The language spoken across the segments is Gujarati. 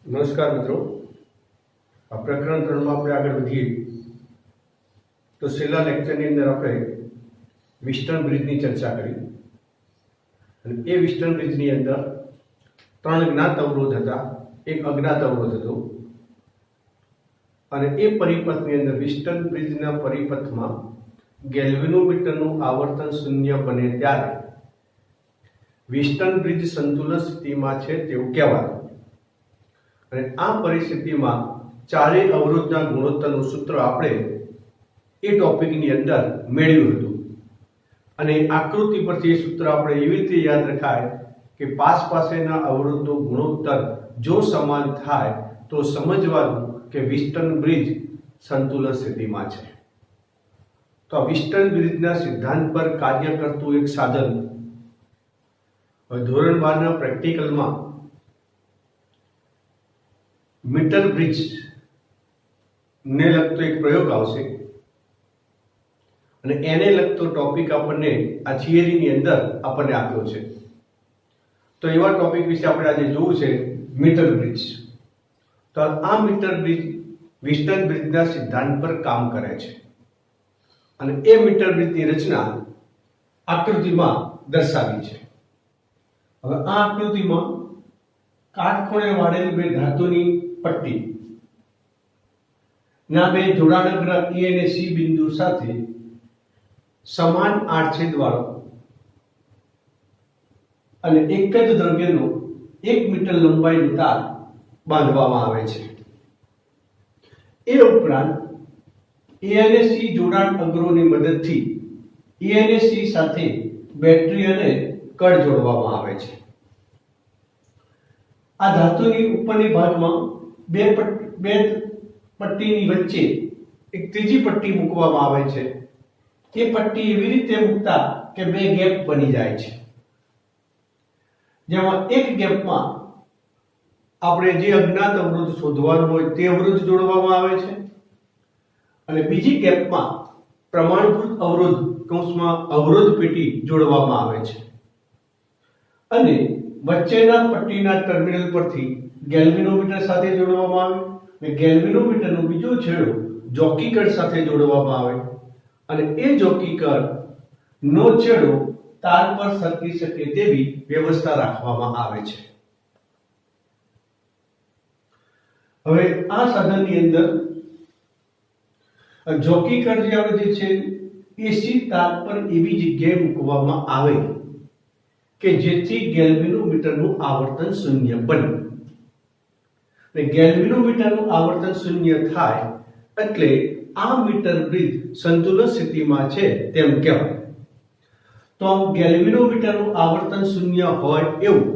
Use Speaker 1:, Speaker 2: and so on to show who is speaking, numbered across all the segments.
Speaker 1: નમસ્કાર મિત્રો, આ પ્રકરણ 3 માં આપણે આગળ વધીએ તો છેલ્લા લેક્ચરની અંદર આપણે વિસ્ટર્ન બ્રિજની ચર્ચા કરી અને એ વિસ્ટર્ન બ્રિજની અંદર 3 જ્ઞાત અવરોધ હતા, એક અજ્ઞાત અવરોધ હતો અને એ પરિપથની અંદર વિસ્ટર્ન બ્રિજના પરિપથમાં ગેલ્વેનોમીટરનું આવર્તન શૂન્ય બને ત્યારે વિસ્ટર્ન બ્રિજ સંતુલન સ્થિતિમાં છે તેવું કહેવાય. અને આ પરિસ્થિતિમાં ચારેય અવરોધના ગુણોત્તરનું સૂત્ર આપણે એ ટોપિકની અંદર મેળવ્યું હતું અને આકૃતિ પરથી એ સૂત્ર આપણે એવી રીતે યાદ રખાય કે પાસેના અવરોધનો ગુણોત્તર જો સમાન થાય તો સમજવાનું કે વિસ્ટર્ન બ્રિજ સંતુલન સ્થિતિમાં છે. તો આ વિસ્ટર્ન બ્રિજના સિદ્ધાંત પર કાર્ય કરતું એક સાધન ધોરણ 12ના પ્રેક્ટિકલમાં મીટર બ્રિજ ને લગતો એક પ્રયોગ આવશે અને એને લગતો ટોપિક આપણને આ થિયરીની અંદર આપણને આપ્યો છે. તો એવા ટોપિક વિશે આપણે આજે જોવું છે મીટર બ્રિજ. તો આ મીટર બ્રિજ વિસ્ટર્ન બ્રિજના સિદ્ધાંત પર કામ કરે છે અને એ મીટર બ્રિજની રચના આકૃતિમાં દર્શાવી છે. હવે આ આકૃતિમાં કાટખૂણે વાળેલી બે ધાતુની પટ્ટી ના બે જોડાણગ્રહ E અને C બિંદુ સાથે સમાન આડછેદ વાળો અને એક જ દ્રવ્યનો 1 મીટર લંબાઈનો તાર બાંધવામાં આવે છે. એ ઉપરાંત A અને C જોડાણ અગ્રોની મદદથી E અને C સાથે બેટરી અને કડ જોડવામાં આવે છે. આ ધાતુની ઉપરની ભાગમાં બે પટ્ટીની વચ્ચે એક ત્રીજી પટ્ટી મૂકવામાં આવે છે. એ પટ્ટી એવી રીતે મૂકતા કે બે ગેપ બની જાય છે, જેમાં એક ગેપમાં આપણે જે અજ્ઞાત અવરોધ શોધવાનો હોય તે અવરોધ જોડવામાં આવે છે અને બીજી ગેપમાં પ્રમાણભૂત અવરોધ કૌંસમાં અવરોધ પેટી જોડવામાં આવે છે અને વચ્ચેના પટ્ટીના ટર્મિનલ પરથી ગેલ્વેનોમીટર સાથે જોડવામાં આવે અને ગેલ્વેનોમીટરનો બીજો છેડો જોકી કડ સાથે જોડવામાં આવે અને એ જોકી કડ નો છેડો તાર પર સરકી શકે તેવી વ્યવસ્થા રાખવામાં આવે છે. હવે આ સાધનની અંદર જોકી કડ જે આવે છે એસી તાર પર એવી જગ્યાએ મૂકવામાં આવે કે જેથી ગેલ્વેનોમીટરનું આવર્તન શૂન્ય બને. અને ગેલ્વેનોમીટરનું આવર્તન શૂન્ય થાય એટલે આ મીટર બ્રિજ સંતુલન સ્થિતિમાં છે તેમ કહેવાય. તો ગેલ્વેનોમીટરનું આવર્તન શૂન્ય હોય એવું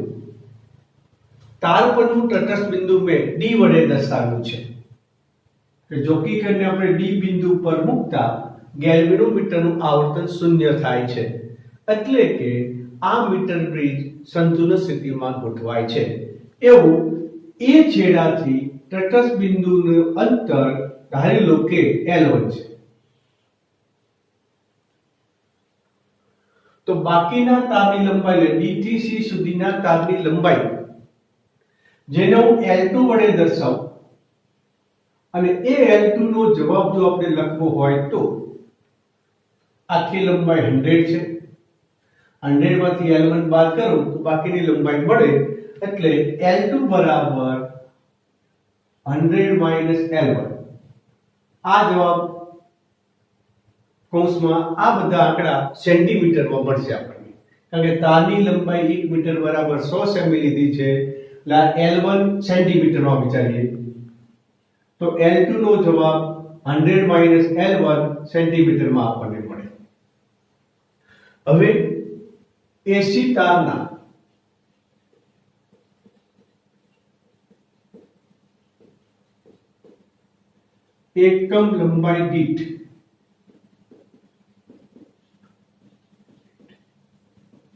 Speaker 1: તાર પરનું તટસ્થ બિંદુ મેં D વડે દર્શાવ્યું છે કે જોકી કડને આપણે D બિંદુ પર મૂકતા ગેલ્વેનોમીટરનું આવર્તન શૂન્ય થાય છે એટલે કે આ મીટર બ્રિજ સંતુલન સ્થિતિમાં ગોઠવાય છે. એવું એ છેડાથી તટસ્થ બિંદુનું અંતર ધારી લો કે L1 છે. તો બાકીના તારની લંબાઈ D થી C સુધીના તારની લંબાઈ જેને હું L2 વડે દર્શાવું અને એ L2 નો જવાબ જો આપણે લખવો હોય તો આખી લંબાઈ 100 છે. 100 માંથી L1 બાદ કરો તો બાકીની લંબાઈ મળે એટલે L2 બરાબર 100 માઈનસ L1. આ જવાબ કૌંસમાં આ બધા આંકડા સેન્ટીમીટરમાં મળશે આપણને, કારણ કે તારની લંબાઈ 1 મીટર બરાબર 100 સેમી લીધી છે એટલે L1 સેન્ટીમીટરમાં વિચારીએ તો L2 નો જવાબ 100 માઈનસ L1 સેન્ટીમીટરમાં આપણને મળે. હવે એસી તારના એકમ લંબાઈ દીઠ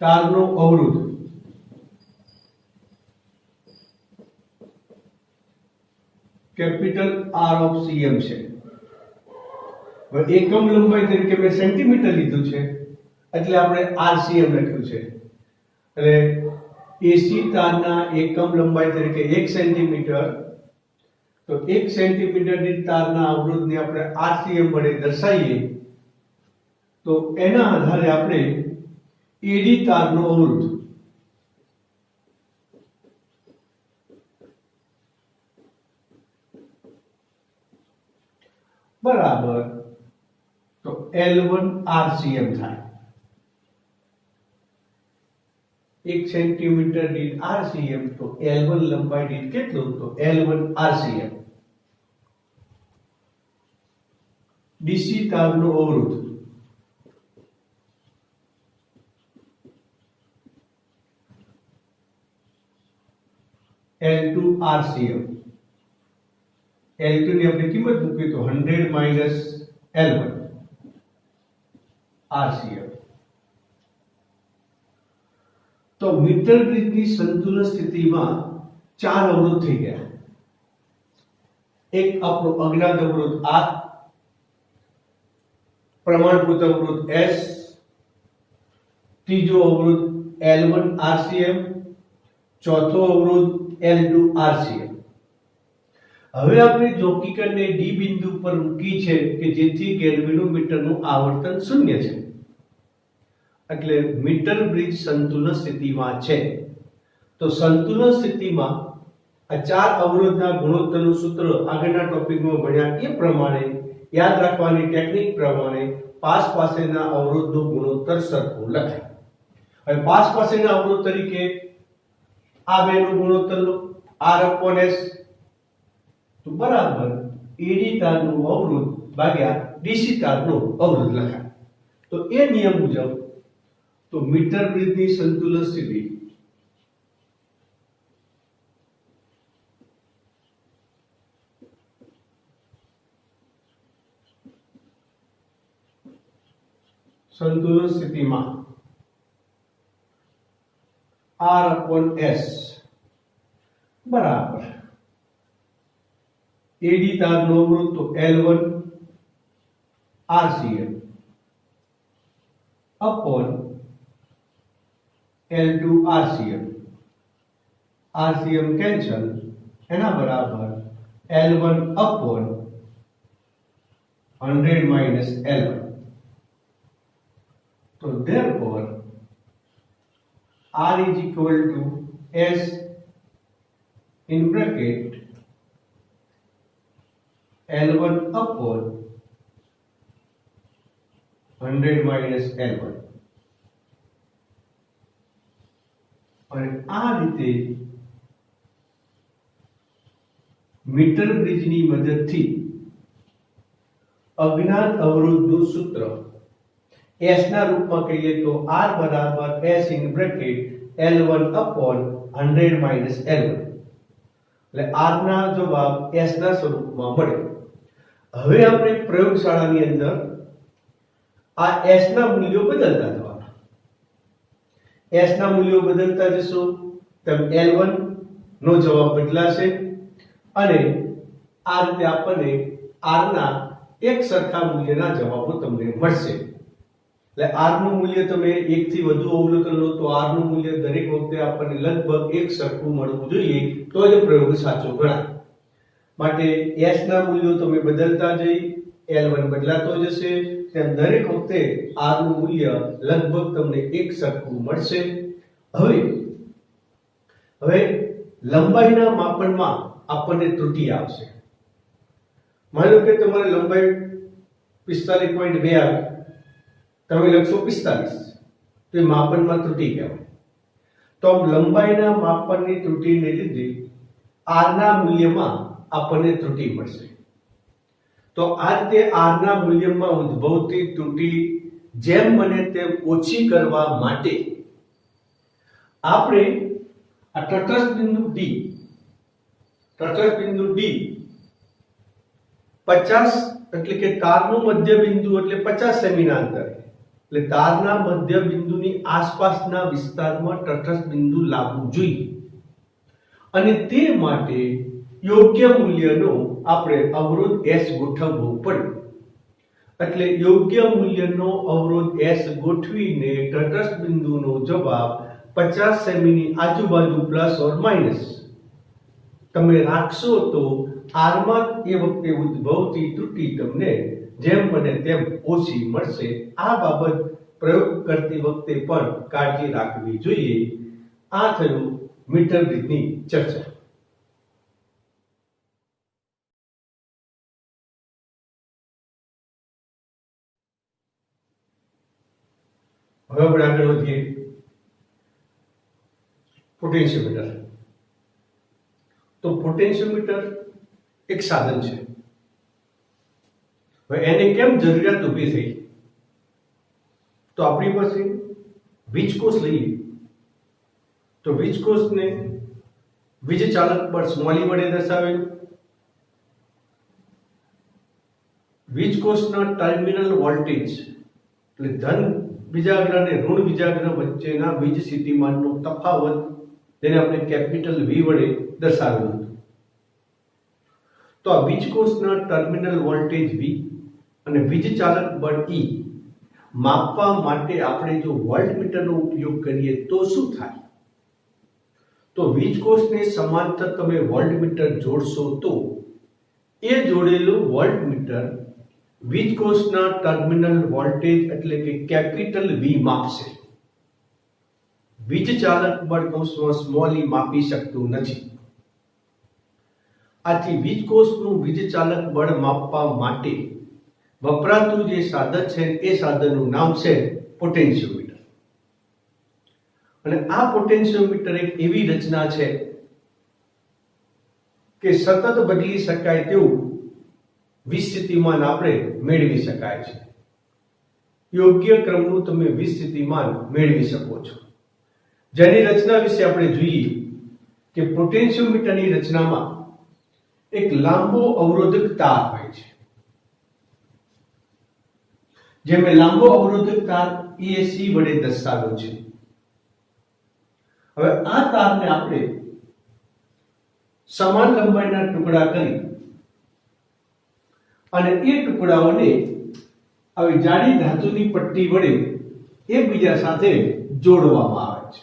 Speaker 1: તારનો અવરોધ કેપિટલ R ઓફ CM છે. હવે એકમ લંબાઈ તરીકે મેં સેન્ટીમીટર લીધું છે એટલે આપણે RCM લખ્યું છે. એટલે એસી તારના એકમ લંબાઈ તરીકે 1 સેન્ટીમીટર તો 1 સેન્ટીમીટર દીઠ તારના અવરોધને આપણે RCM વડે દર્શાવીએ તો એના આધારે આપણે એડી તારનો અવરોધ બરાબર તો L1 RCM થાય. 1 સેન્ટીમીટર દીઠ RCM તો L1 લંબાઈ દીઠ કેટલું તો L1 RCM. ડીસી તારનો અવરોધ L2 RCM. L2 ની આપણે કિંમત મૂકીએ તો 100 માઈનસ L1 RCM. તો મીટર બ્રિજની સંતુલન સ્થિતિમાં 4 અવરોધ થઈ ગયા. એક આપણો અજ્ઞાત અવરોધ R, પ્રમાણભૂત અવરોધ S, ત્રીજો અવરોધ L1 RCM, ચોથો અવરોધ L2 RCM. હવે આપણે જોકીકરણને D બિંદુ પર મૂકી છે કે જેથી ગેલ્વેનોમીટરનું આવર્તન શૂન્ય છે, એટલે મીટર બ્રિજ સંતુલન સ્થિતિમાં છે. તો સંતુલન સ્થિતિમાં આ 4 અવરોધના ગુણોત્તરનું સૂત્ર આગળના ટોપિકમાં ભણ્યા એ પ્રમાણે યાદ રાખવાની ટેકનિક પ્રમાણે પાસ પાસેના અવરોધનો ગુણોત્તર સરખો લખાય. હવે પાસ પાસેના અવરોધ તરીકે આ બેનો ગુણોત્તર લો R/S તો બરાબર એડી તારનો અવરોધ ભાગ્યા ડીસી તારનો અવરોધ લખાય. તો એ નિયમ મુજબ તો મીટર બ્રિજની સંતુલન સ્થિતિ સ્થિતિમાં R/S બરાબર એડી તારનો અવરોધ તો L1 RCM upon L2 RCM. RCM cancel એના બરાબર L1 upon 100 minus L1. So therefore R is equal to S in bracket L1 upon 100 minus L1. અને આ રીતે મીટર બ્રિજની મદદથી અજ્ઞાત અવરોધનું સૂત્ર S ના રૂપમાં કહીએ તો R બરાબર S in bracket L1 upon 100 minus L1. એટલે R ના જવાબ S ના સ્વરૂપમાં મળે. હવે આપણે પ્રયોગશાળાની અંદર આ S ના મૂલ્યો બદલતા જવાના. S ના મૂલ્યો બદલતા જશો તેમ L1 નો જવાબ બદલાશે અને આ રીતે આપણને R ના એક સરખા મૂલ્યના જવાબો તમને મળશે. એટલે R નું મૂલ્ય તમે એક થી વધુ અવલોકન લો તો R નું મૂલ્ય દરેક વખતે આપણને લગભગ એક સરખું મળવું જોઈએ તો જ પ્રયોગ સાચો ગણાય. માટે S ના મૂલ્યો તમે બદલતા જઈ L1 બદલાતો જશે તેમ દરેક વખતે R નું મૂલ્ય લગભગ તમને એક સરખું મળશે. હવે લંબાઈના માપનમાં આપણને ત્રુટિ આવશે. માનો કે તમારી લંબાઈ 45.2 આવે, તમે લખશો 45 તો એ માપનમાં ત્રુટિ કહેવાય. તો લંબાઈના માપનની ત્રુટિને લીધે R ના મૂલ્યમાં આપણને ત્રુટિ મળશે. તો આ રીતે R ના મૂલ્યમાં ઉદ્ભવતી ત્રુટિ જેમ બને તેમ ઓછી કરવા માટે આપણે આ તટસ્થ બિંદુ D 50 એટલે કે તારનું મધ્ય બિંદુ એટલે 50 સેમીના અંતરે એટલે તારના મધ્ય બિંદુની આસપાસના વિસ્તારમાં તટસ્થ બિંદુ લાવવું જોઈએ અને તે માટે યોગ્ય મૂલ્યનો આપણે અવરોધ S ગોઠવવો પડે. એટલે યોગ્ય મૂલ્યનો અવરોધ S ગોઠવીને તટસ્થ બિંદુનો જવાબ 50 સેમીની આજુબાજુ પ્લસ ઓર માઈનસ તમે રાખશો તો R માં એ વખતે ઉદ્ભવતી ત્રુટિ તમને જેમ બને તેમ ઓછી મળશે. આ બાબત પ્રયોગ કરતી વખતે પણ કાળજી રાખવી જોઈએ. આ થયું મીટર રીતની ચર્ચા. હવે આપણે આગળ વધીએ. પોટેન્શિયોમીટર. તો પોટેન્શિયોમીટર એક સાધન છે. હવે એને કેમ જરૂરિયાત ઊભી થઈ? તો આપણી પાસે વીજકોષ લઈએ તો વીજકોષને વીજ ચાલક બળ સ્મોલ વડે દર્શાવેલું. વીજકોષના ટર્મિનલ વોલ્ટેજ એટલે ધન બીજાગ્રહ અને ઋણ બીજાગ્રહ વચ્ચેના વીજ સ્થિતિમાનનો તફાવત જેને આપણે કેપિટલ V વડે દર્શાવેલું હતું. તો આ વીજકોષના ટર્મિનલ વોલ્ટેજ V અને વીજ ચાલક બળ E માપવા માટે આપણે જો વોલ્ટમીટરનો ઉપયોગ કરીએ તો શું થાય? તો વીજકોષને સમાંતર તમે વોલ્ટમીટર જોડશો તો એ જોડેલું વોલ્ટમીટર વીજકોષના ટર્મિનલ વોલ્ટેજ એટલે કે કેપિટલ V માપશે. વીજ ચાલક બળ કૌંસમાં સ્મોલ e માપી શકતું નથી. આથી વીજકોષનું વીજ ચાલક બળ માપવા માટે વપરાતું જે સાધન છે એ સાધનનું નામ છે પોટેન્શિયોમીટર. અને આ પોટેન્શિયોમીટર એક એવી રચના છે કે સતત બદલી શકાય તેવું વીજ સ્થિતિમાન આપણે મેળવી શકાય છે. યોગ્ય ક્રમનું તમે વીજ સ્થિતિમાન મેળવી શકો છો. જેની રચના વિશે આપણે જોઈએ કે પોટેન્શિયોમીટરની રચનામાં એક લાંબો અવરોધક તાર હોય છે. જે મેં લાંબો અવરોધક તાર ESC વડે દર્શાવ્યો છે. હવે આ તારને આપણે સમાન લંબાઈના ટુકડા કરી અને એ ટુકડાઓને આવી જાડી ધાતુની પટ્ટી વડે એકબીજા સાથે જોડવામાં આવે છે.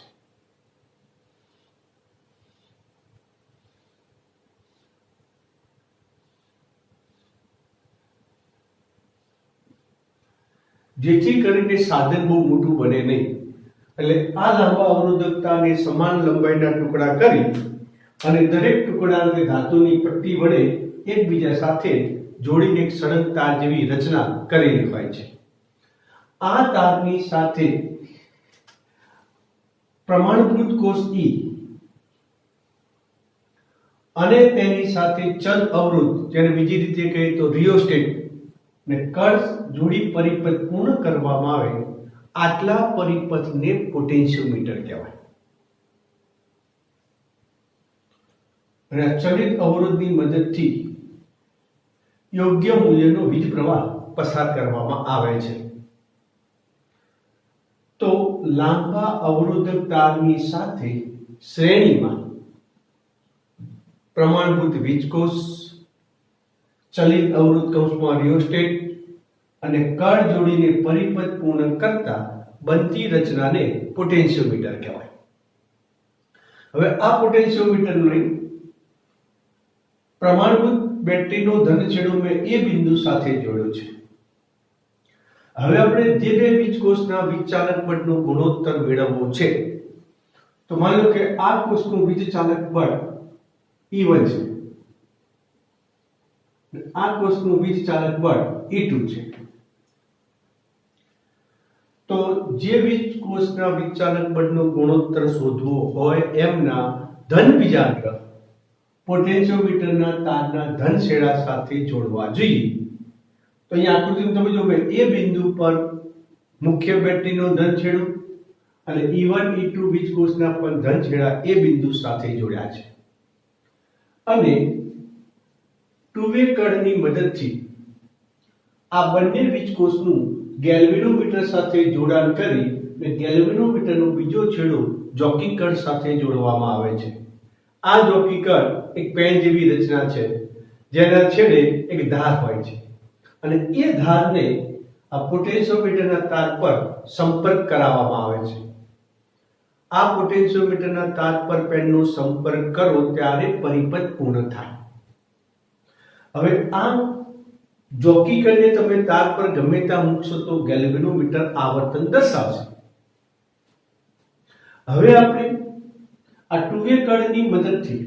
Speaker 1: જેથી કરીને સાધન બહુ મોટું બને નહીં. એટલે આ લાંબા અવરોધકતાને સમાન લંબાઈના ટુકડા કરી અને દરેક ટુકડાને ધાતુની પટ્ટી વડે એકબીજા સાથે જોડીને એક સળંગ તાર જેવી રચના કરેલી હોય છે. આ તારની સાથે પ્રમાણભૂત કોષ E અને તેની સાથે ચલ અવરોધ જેને બીજી રીતે કહીએ તો રિયોસ્ટેટ ને કળ જોડી પરિપથ પૂર્ણ કરવામાં આવે આટલા પરિપથને પોટેન્શિયોમીટર કહેવાય. અને ચલિત અવરોધની મદદથી યોગ્ય મૂલ્યનો વીજ પ્રવાહ પસાર કરવામાં આવે છે. તો લાંબા અવરોધક તારની સાથે શ્રેણીમાં પ્રમાણભૂત વીજકોષ, ચલિત અવરોધ કૌંસમાં રિયોસ્ટેટ અને કળ જોડીને પરિપથ પૂર્ણ કરતા બનતી રચનાને પોટેન્શિયોમીટર કહેવાય. હવે આ પોટેન્શિયોમીટરને પ્રમાણભૂત બેટરીનો ધન છેડો મેં એ બિંદુ સાથે જોડ્યો છે. હવે આપણે જે બે વીજકોષના વીજચાલક બળનો ગુણોત્તર મેળવવો છે. તો માની લો કે આ કોષનું વીજચાલક બળ E1 છે. આ કોષનું વીજચાલક બળ E2 છે. તો જે વીજકોષના વીજચાલક બળનો ગુણોત્તર શોધવો હોય એમના ધન બીજાગ્રહ પોટેન્શિયોમીટરના તારના ધન છેડા સાથે જોડવા જોઈએ. તો અહીંયા આકૃતિમાં તમે જો એ બિંદુ પર મુખ્ય બેટરીનો ધન છેડો અને E1 E2 વીજકોષના પણ ધન છેડા એ બિંદુ સાથે જોડ્યા છે. અને ટુ-વે કળની મદદથી આ બંને વીજકોષનું ગેલ્વેનોમીટર સાથે જોડાણ કરી અને ગેલ્વેનોમીટરનો બીજો છેડો જોકી કળ સાથે જોડવામાં આવે છે. આ જોકી કળ એક પેન જેવી રચના છે જેના છેડે એક ધાર હોય છે અને એ ધારને આ પોટેન્શિયોમીટરના તાર પર સંપર્ક કરાવવામાં આવે છે. આ પોટેન્શિયોમીટરના તાર પર પેનનો સંપર્ક કરો ત્યારે પરિપથ પૂર્ણ થાય. હવે આ જોકીકરણને તમે તાર પર ગમે ત્યાં મૂકશો તો ગેલ્વેનોમીટર આવર્તન દર્શાવશે. હવે આપણે આ ટુ વે કળની મદદથી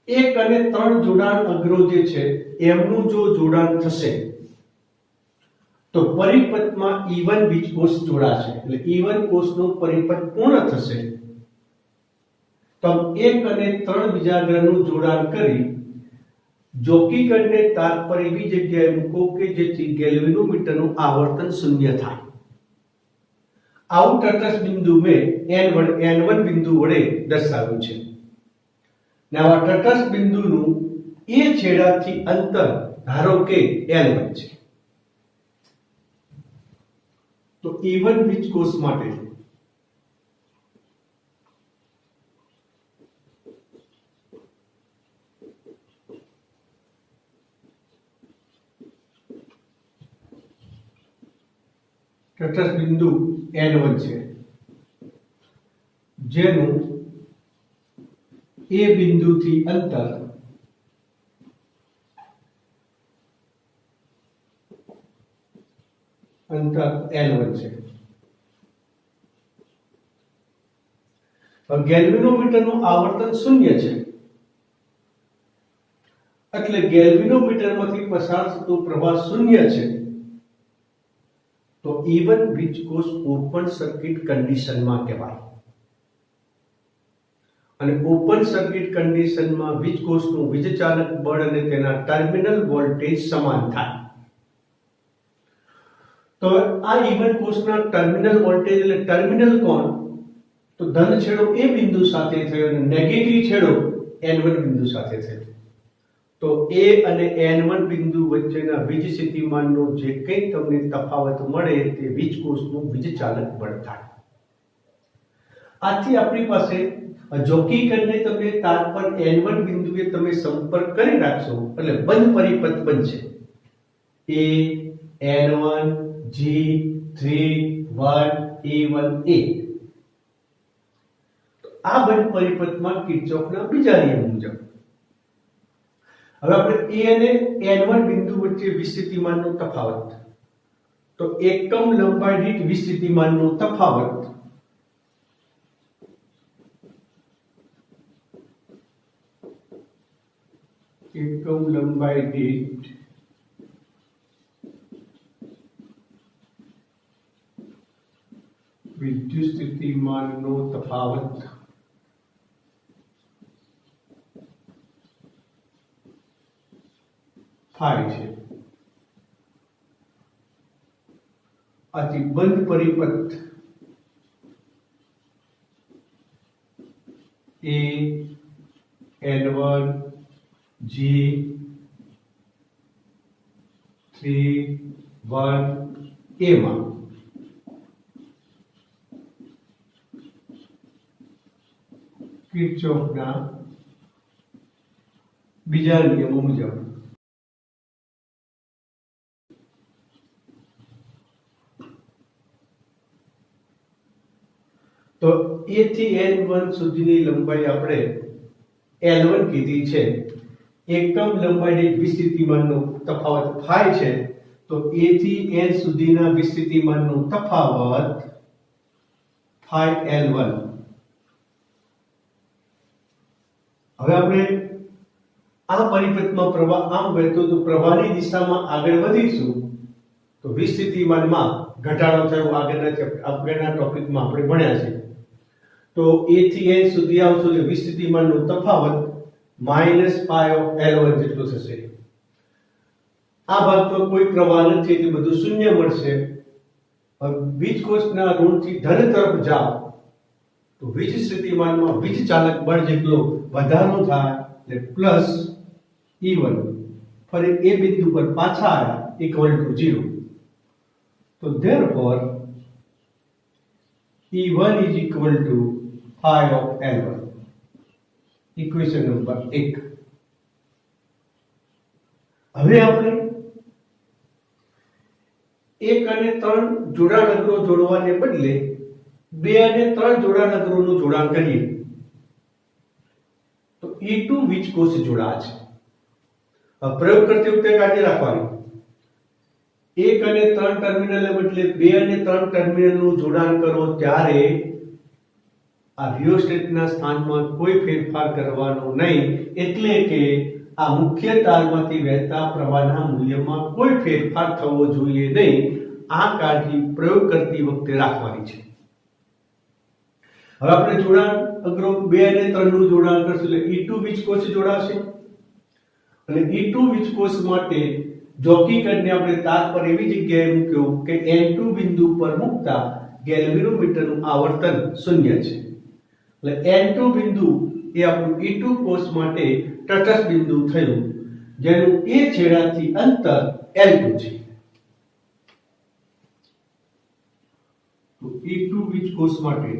Speaker 1: 1 અને 3 જોડાણ અગ્રો જે છે એમનું જો જોડાણ થશે તો પરિપથમાં E1 વીજકોષ જોડાશે, એટલે E1 કોષનું પરિપથ પૂર્ણ થશે. તો 1 અને 3 બીજાગ્રહનું જોડાણ કરી જોકીકરણને તાર પર એવી જગ્યાએ મૂકો કે જેથી ગેલ્વેનોમીટરનું આવર્તન શૂન્ય થાય. આવું તટસ્થ બિંદુ મેં N1 બિંદુ વડે દર્શાવ્યું છે. ને આવા તટસ્થ બિંદુનું એ છેડાથી અંતર ધારો કે L1 છે. તો E1 વીજકોષ માટે તટસ્થ બિંદુ N1 છે, જેનું એ બિંદુથી અંતર L1 છે. ગેલ્વેનોમીટરનું આવર્તન શૂન્ય છે, એટલે ગેલ્વેનોમીટરમાંથી પસાર થતો પ્રવાહ શૂન્ય છે. તો E1 વીજકોષ ઓપન સર્કિટ કન્ડિશનમાં કહેવાય. અને ઓપન સર્કિટ કન્ડિશનમાં વીજકોષનું વીજચાલક બળ અને તેના ટર્મિનલ વોલ્ટેજ સમાન થાય. તો આ E1 કોષના ટર્મિનલ વોલ્ટેજ એટલે ટર્મિનલ કોણ, તો ધન છેડો એ બિંદુ સાથે થયો અને નેગેટિવ છેડો N1 બિંદુ સાથે થયો. તો A અને N1 બિંદુ વચ્ચેના વીજ સ્થિતિમાનનો જે કંઈ તમને તફાવત મળે તે વીજકોષનું વીજચાલક બળ થાય. આથી આપણી પાસે જોકીકરણને તમે તાર પર N1 બિંદુએ તમે સંપર્ક કરી રાખશો એટલે બંધ પરિપથ બનશે. A N1 G3 1 E1 A. આ બંધ પરિપથમાં કિર્ચોફના બીજા નિયમ મુજબ હવે આપણે A અને N1 બિંદુ વચ્ચે વિસ્થિતિમાનનો તફાવત, તો એકમ લંબાઈ દીઠ વિસ્થિતિમાનનો તફાવત એકમ લંબાઈ દીઠ વિદ્યુત સ્થિતિમાનનો તફાવત થાય છે. આથી બંધ પરિપથ A N1 G3 1 A માં કિર્ચોફના બીજા નિયમો મુજબ તો A થી N1 સુધીની લંબાઈ આપણે L1 કીધી છે. એકમ લંબાઈ દીઠ વિસ્થિતિમાનનો તફાવત થાય છે, તો A થી N સુધીના વિસ્થિતિમાનનો તફાવત થાય L1. હવે આપણે આ પરિપથમાં પ્રવાહ આમ વહેતો તો પ્રવાહની દિશામાં આગળ વધીશું તો વિસ્થિતિમાનમાં ઘટાડો થયો. આગળના ટોપિકમાં આપણે ભણ્યા છે. તો A થી N સુધી આવશો એટલે વિસ્થિતિમાનનો તફાવત -π/L1 જેટલો થશે. આ ભાગમાં કોઈ પ્રવાહ નથી એટલે બધું શૂન્ય મળશે. વીજકોષના ઋણથી ધન તરફ જાઓ તો વીજ સ્થિતિમાનમાં વીજ ચાલક બળ જેટલો વધારો થાય એટલે +E1. ફરી એ બિંદુ પર પાછા આવ્યા = 0. તો therefore E1 is equal to π/L1. Equation number 1. હવે આપણે 1 અને 3 જોડાણ અગ્રો જોડવાને બદલે 2 અને 3 જોડાણ અગ્રોનું જોડાણ કરીએ તો E2 વીજકોષ જોડાશે. પ્રયોગ કરતી વખતે કાળજી રાખવાની, 1 અને 3 ટર્મિનલને બદલે 2 અને 3 ટર્મિનલનું જોડાણ કરો ત્યારે આ રિયોસ્ટેટના સ્થાનમાં કોઈ ફેરફાર કરવાનો નહીં, એટલે કે આ મુખ્ય તારમાંથી વહેતા પ્રવાહના મૂલ્યમાં કોઈ ફેરફાર થવો જોઈએ નહીં. આ કાળજી પ્રયોગ કરતી વખતે રાખવાની છે. હવે આપણે જોડાણ અગ્રો 2 અને 3 નું જોડાણ કરશું એટલે E2 વીજકોષ જોડાશે અને E2 વીજકોષ માટે જોકી કરીને આપણે તાર પર એવી જગ્યાએ મૂક્યો કે N2 બિંદુ પર મૂકતા ગેલ્વેનોમીટરનું આવર્તન 0 છે. એટલે N2 બિંદુ એ આપણું E2 કોષ માટે તટસ્થ બિંદુ થયું, જેનું એ છેડાથી અંતર L2 છે. તો E2 વીજકોષ માટે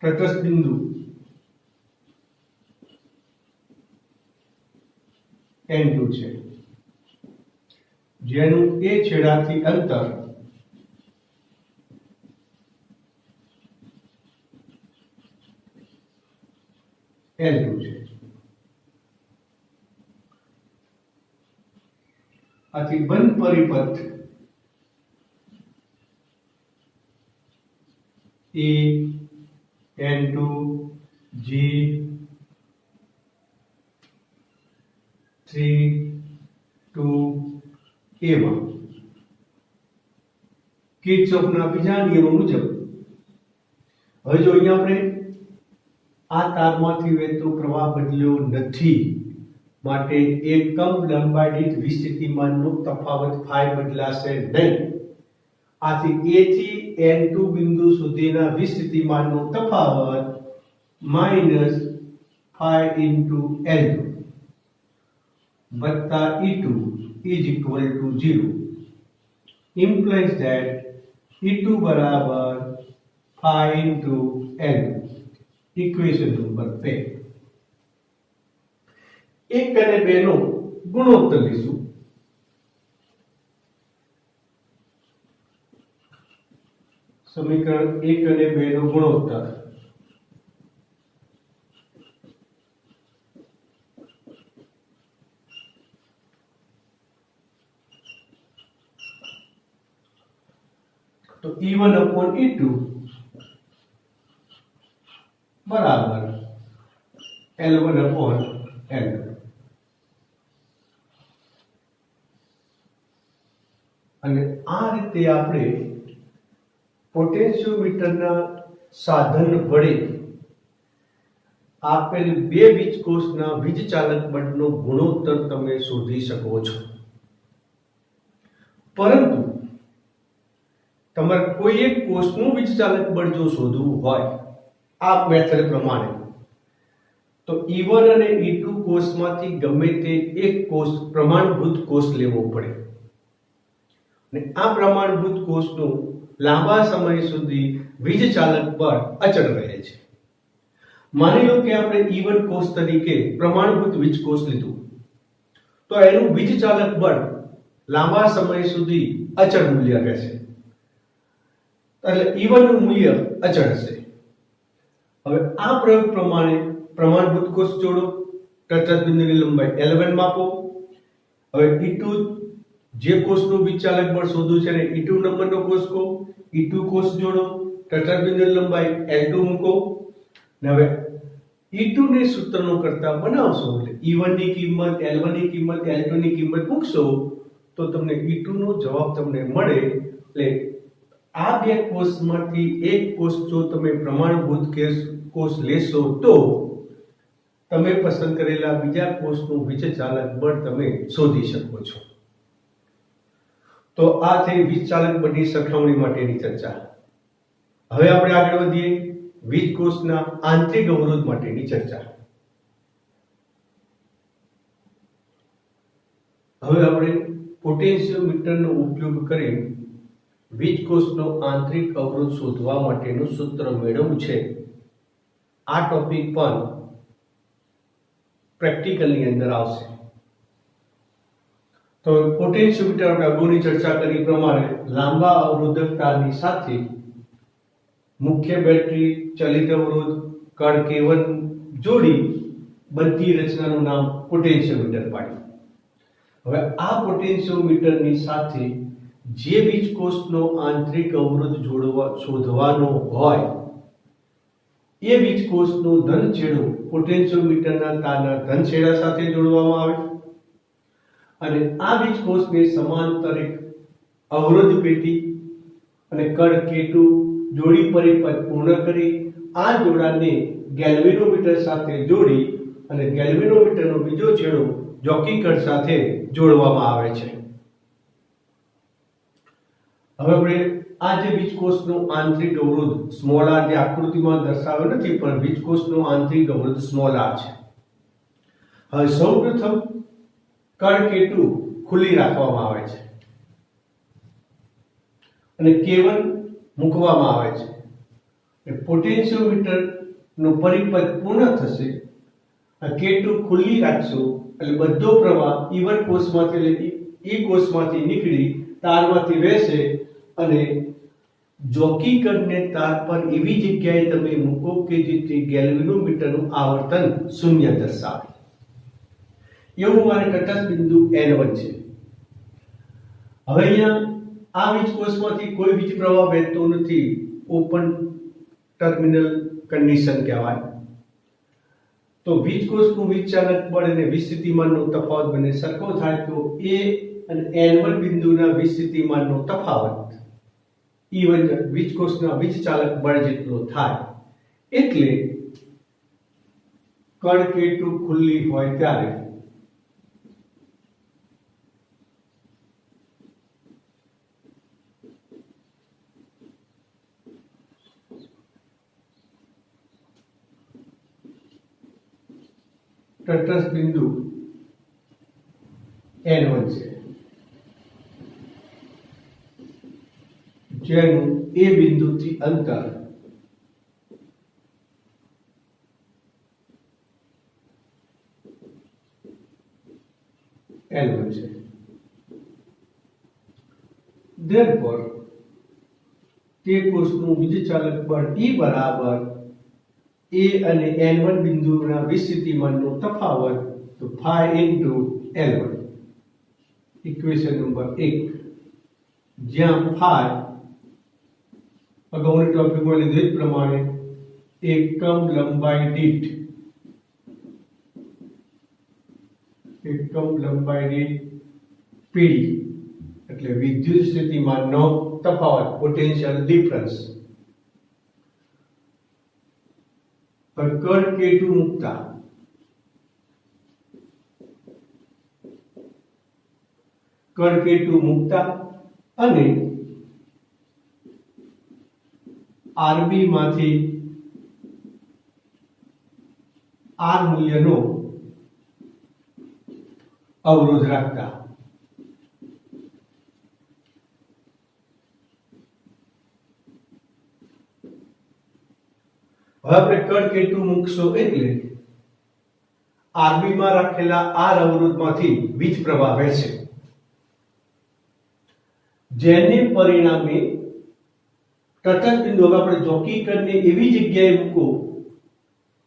Speaker 1: તટસ્થ બિંદુ N2 છે, જેનું એ છેડાથી અંતર L2 છે. આથી બંધ પરિપથ E N2 G 3 2 એમાં કિર્ચોફના બીજા નિયમ મુજબ હવે જો અહીંયા આપણે આ તારમાંથી વહેતો પ્રવાહ બદલ્યો નથી, માટે એકમ લંબાઈ દીઠ વિસ્થિતિમાનનો તફાવત ફાઈ બદલાશે નહીં. આથી A થી N2 બિંદુ સુધીના વિસ્થિતિમાનનો તફાવત માઈનસ ફાઈ ઇન્ટુ L2 વત્તા E2 is equal to 0 implies that E2 બરાબર phi into L2. Equation number 2. 1 અને 2 નો ગુણોત્તર લઈશું. સમીકરણ 1 અને 2 નો ગુણોત્તર તો E1 upon E2 બરાબર L1 upon L2. અને આ રીતે આપણે પોટેન્શિયોમીટરના સાધન વડે આપેલ બે વીજકોષના વીજચાલક બળનો ગુણોત્તર તમે શોધી શકો છો. પરંતુ તમારે કોઈ એક કોષનું વીજચાલક બળ જો શોધવું હોય આ મેથડ પ્રમાણે, તો E1 અને E2 કોષમાંથી ગમે તે એક કોષ પ્રમાણભૂત કોષ લેવો પડે અને આ પ્રમાણભૂત કોષનું લાંબા સમય સુધી વીજચાલક બળ અચળ રહે છે. માની લો કે આપણે E1 કોષ તરીકે પ્રમાણભૂત વીજકોષ લીધું, તો એનું વીજચાલક બળ લાંબા સમય સુધી અચળ મૂલ્ય રહેશે, એટલે E1 નું મૂલ્ય અચળ હશે. હવે આ પ્રયોગ પ્રમાણે પ્રમાણભૂત કોષ જોડો, તટસ્થ બિંદુની લંબાઈ L1 માપો. હવે E2 જે કોષનું વિચાલક બળ શોધવું છે ને E2 નંબરનો કોષ કહો, E2 કોષ જોડો, તટસ્થ બિંદુની લંબાઈ L2 મૂકો. ને હવે E2 ને સૂત્રનો કરતા બનાવશો એટલે E1 ની કિંમત, L1 ની કિંમત, L2 ની કિંમત મૂકશો તો તમને E2 નો જવાબ તમને મળે. એટલે આ બે કોષમાંથી એક કોષ જો તમે પ્રમાણભૂત કોષ લેશો તો તમે પસંદ કરેલા બીજા કોષનું વીજચાલક બળ તમે શોધી શકો છો. તો આ થઈ વીજચાલક બળની સરખામણી માટેની ચર્ચા. હવે આપણે આગળ વધીએ વીજકોષના આંતરિક અવરોધ માટેની ચર્ચા. હવે આપણે પોટેન્શિયોમીટરનો ઉપયોગ કરી વીજકોષનો આંતરિક અવરોધ શોધવા માટેનું સૂત્ર મેળવવું છે. આ ટોપિક પણ પ્રેક્ટિકલની અંદર આવશે. તો પોટેન્શિયોમીટર આપણે અગાઉની ચર્ચા કરી પ્રમાણે લાંબા અવરોધક તારની સાથે મુખ્ય બેટરી, ચલિત અવરોધ, કણ K1 જોડી બનતી રચનાનું નામ પોટેન્શિયોમીટર પાડ્યું. હવે આ પોટેન્શિયોમીટરની સાથે જે વીજકોષનો આંતરિક અવરોધ શોધવાનો હોય એ વીજકોષનો ધન છેડો પોટેન્શિયોમીટરના તારના ધન છેડા સાથે જોડવામાં આવે અને આ વીજકોષને સમાંતર એક અવરોધ પેટી અને કણ K2 જોડી પરિપથ પૂર્ણ કરી આ જોડાણને ગેલ્વેનોમીટર સાથે જોડી અને ગેલ્વેનોમીટરનો બીજો છેડો જોકી કણ સાથે જોડવામાં આવે છે. હવે આપણે આ જે વીજકોષનો આંતરિક અવરોધ સ્મોલ r જે આકૃતિમાં દર્શાવ્યો નથી પણ વીજકોષનો આંતરિક અવરોધ સ્મોલ r છે. હવે સૌપ્રથમ કણ K2 ખુલ્લી રાખવામાં આવે છે અને K1 મૂકવામાં આવે છે. પોટેન્શિયોમીટર નો પરિપથ પૂર્ણ થશે. K2 ખુલ્લી રાખશો એટલે બધો પ્રવાહ E1 કોષમાંથી એટલે E કોષમાંથી નીકળી તારમાંથી વહેશે અને જોકી કણને તાર પર એવી જગ્યાએ તમે મૂકો કે જેથી ગેલ્વેનોમીટરનું આવર્તન શૂન્ય દર્શાવે. એવું મારે તટસ્થ બિંદુ N1 છે. હવે અહીંયા આ વીજકોષમાંથી કોઈ વીજ પ્રવાહ વહેતો નથી, ઓપન ટર્મિનલ કન્ડિશન કહેવાય. તો વીજકોષનું વિચાલક બળ અને વિસ્થિતિમાનનો તફાવત બંને સરખો થાય તો A અને N1 બિંદુના વિસ્થિતિમાનનો તફાવત E1 વીજકોષના વીજચાલક બળ જેટલો થાય. એટલે કણ K2 ખુલ્લી હોય ત્યારે તટસ્થ બિંદુ N1 છે જેનું એ બિંદુથી અંતર L1 છે. Therefore તે કોષનું વિજચાલક બળ E બરાબર A અને N1 બિંદુના વિસ્થિતિમાનનો તફાવત તો phi into L1. Equation number 1 જ્યાં phi અગાઉની ટોપિકમાં લીધેલ પ્રમાણે એકમ લંબાઈ દીઠ પીડી એટલે વિદ્યુત સ્થિતિમાનનો તફાવત પોટેન્શિયલ ડિફરન્સ. કણ K2 મૂકતા અને RB માંથી R મૂલ્યનો અવરોધ રાખતા હવે આપણે કણ K2 મૂકશો એટલે RB માં રાખેલા R અવરોધમાંથી વીજ પ્રવાહ વહેશે જેને પરિણામે તટસ્થ બિંદુ હવે આપણે જોકી કણને એવી જગ્યાએ મૂકો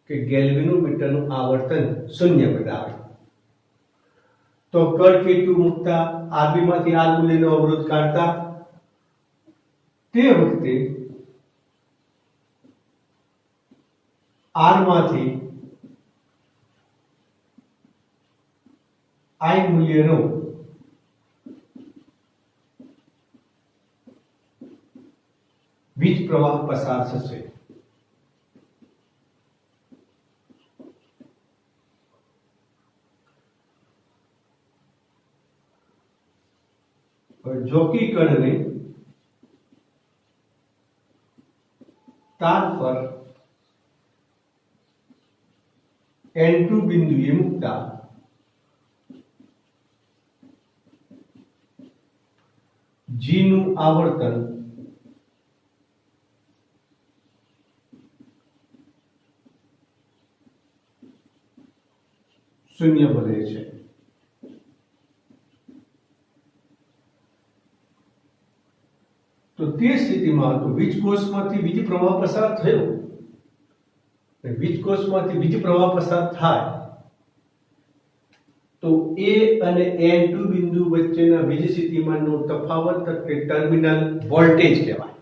Speaker 1: કે ગેલ્વેનોમીટરનું આવર્તન શૂન્ય બતાવે. તો કણ K2 મૂકતા RB માંથી R મૂલ્યનો અવરોધ કાઢતા તે વખતે R માંથી I મૂલ્યનો વીજ પ્રવાહ પસાર થશે. જોકી કણને તાર પર N2 બિંદુએ મૂકતા G નું આવર્તન શૂન્ય બને છે. તો તે સ્થિતિમાં તો વીજકોષમાંથી વીજ પ્રવાહ પસાર થયો વીજકોષમાંથી વીજ પ્રવાહ પસાર થાય તો A અને N2 બિંદુ વચ્ચેના વીજ સ્થિતિમાનનો તફાવત એટલે ટર્મિનલ વોલ્ટેજ કહેવાય.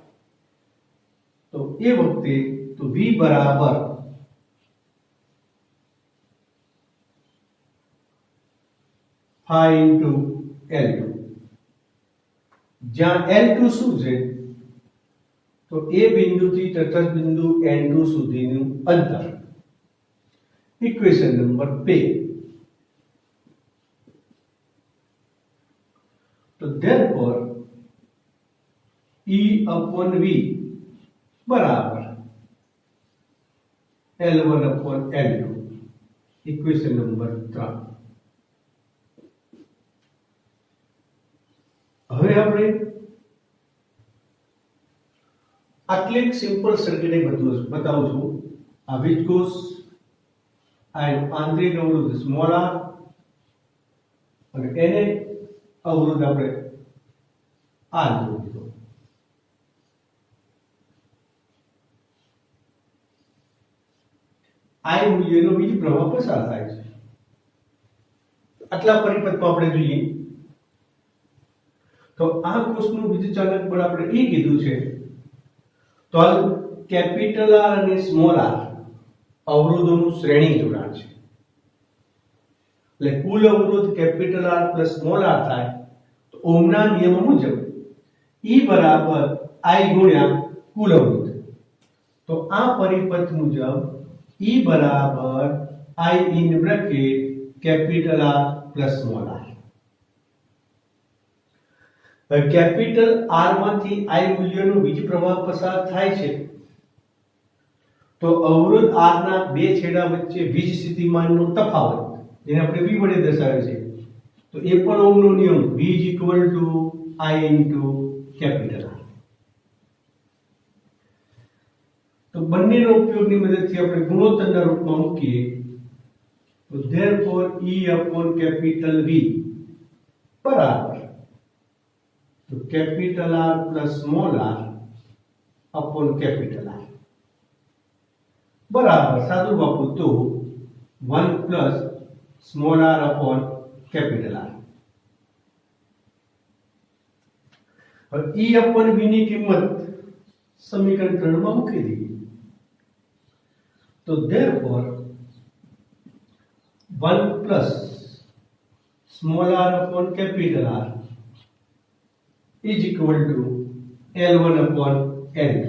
Speaker 1: તો એ વખતે તો V બરાબર phi into L2, જ્યાં L2 શું છે તો એ બિંદુથી તટસ્થ બિંદુ N2 સુધીનું અંતર. Equation number 2. તો therefore E upon V બરાબર L1 upon L2. Equation number 3. હવે આપણે આટલી એક સિમ્પલ સર્કિટ બતાવું છું. આ વીજકોષ, આ આંતરિક અવરોધ સ્મોલ r અને એને અવરોધ આપણે આ લીધો. I મૂલ્યનો વીજ પ્રવાહ પસાર થાય છે. આટલા પરિપથમાં આપણે જોઈએ તો આ કોષનું વિદ્યુતચાલક બળ આપણે એ કીધું છે. તો કેપિટલ R અને સ્મોલ r અવરોધોનું શ્રેણી જોડાણ છે. એટલે કુલ અવરોધ capital R plus small r થાય તો ઓહમના નિયમ મુજબ E બરાબર I ગુણ્યા કુલ અવરોધ. તો આ પરિપથ મુજબ E બરાબર I in bracket capital R plus small r. Capital R માંથી I મૂલ્યનો વીજ પ્રવાહ પસાર થાય છે તો અવરોધ R ના બે છેડા વચ્ચે વીજ સ્થિતિમાનનો તફાવત જેને આપણે V વડે દર્શાવે છે તો એ પણ ઓહમનો નિયમ V = I into capital R. તો બંનેનો ઉપયોગની મદદથી આપણે ગુણોત્તરના રૂપમાં મૂકીએ તો therefore E upon capital V બરાબર તો capital R plus small r upon capital R બરાબર સાદું વાપરું તો 1 plus small r upon capital R. હવે E upon V ની કિંમત સમીકરણ 3 માં મૂકી દઈએ તો therefore 1 plus small r upon capital R is equal to L1 upon L2.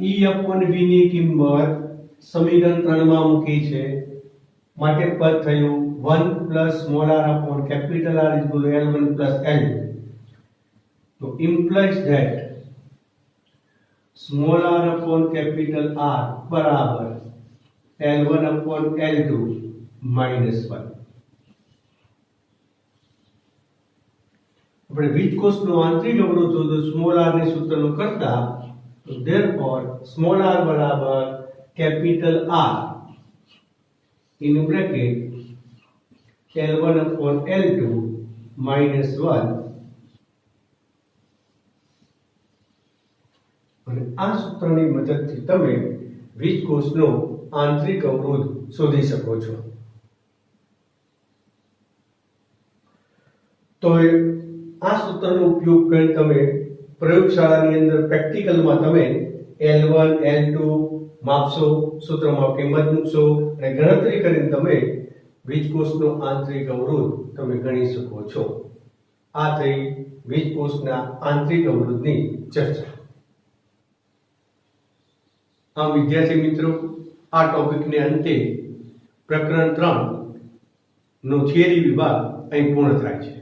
Speaker 1: E upon V ની કિંમત સમીકરણ 3 માં મૂકી છે માટે પદ થયું 1 plus small r upon capital R is equal to L1 plus L2. So implies that small r upon capital R બરાબર L1 upon L2 minus 1. આપણે વીજકોષનો આંતરિક અવરોધ શોધો સ્મોલ r ને સૂત્રનો કરતા તો therefore small r બરાબર capital R in bracket L1 upon L2 minus 1 અને આ સૂત્રની મદદથી તમે વીજકોષનો આંતરિક અવરોધ શોધી શકો છો. તો આ સૂત્રનો ઉપયોગ કરી તમે પ્રયોગશાળાની અંદર પ્રેક્ટિકલમાં તમે L1 L2 માપશો, સૂત્રમાં કિંમત મૂકશો અને ગણતરી કરીને તમે વીજકોષનો આંતરિક અવરોધ તમે ગણી શકો છો. આ થઈ વીજકોષના આંતરિક અવરોધની ચર્ચા. આ વિદ્યાર્થી મિત્રો આ ટોપિકને અંતે પ્રકરણ 3 નો થિયરી વિભાગ અહીં પૂર્ણ થાય છે.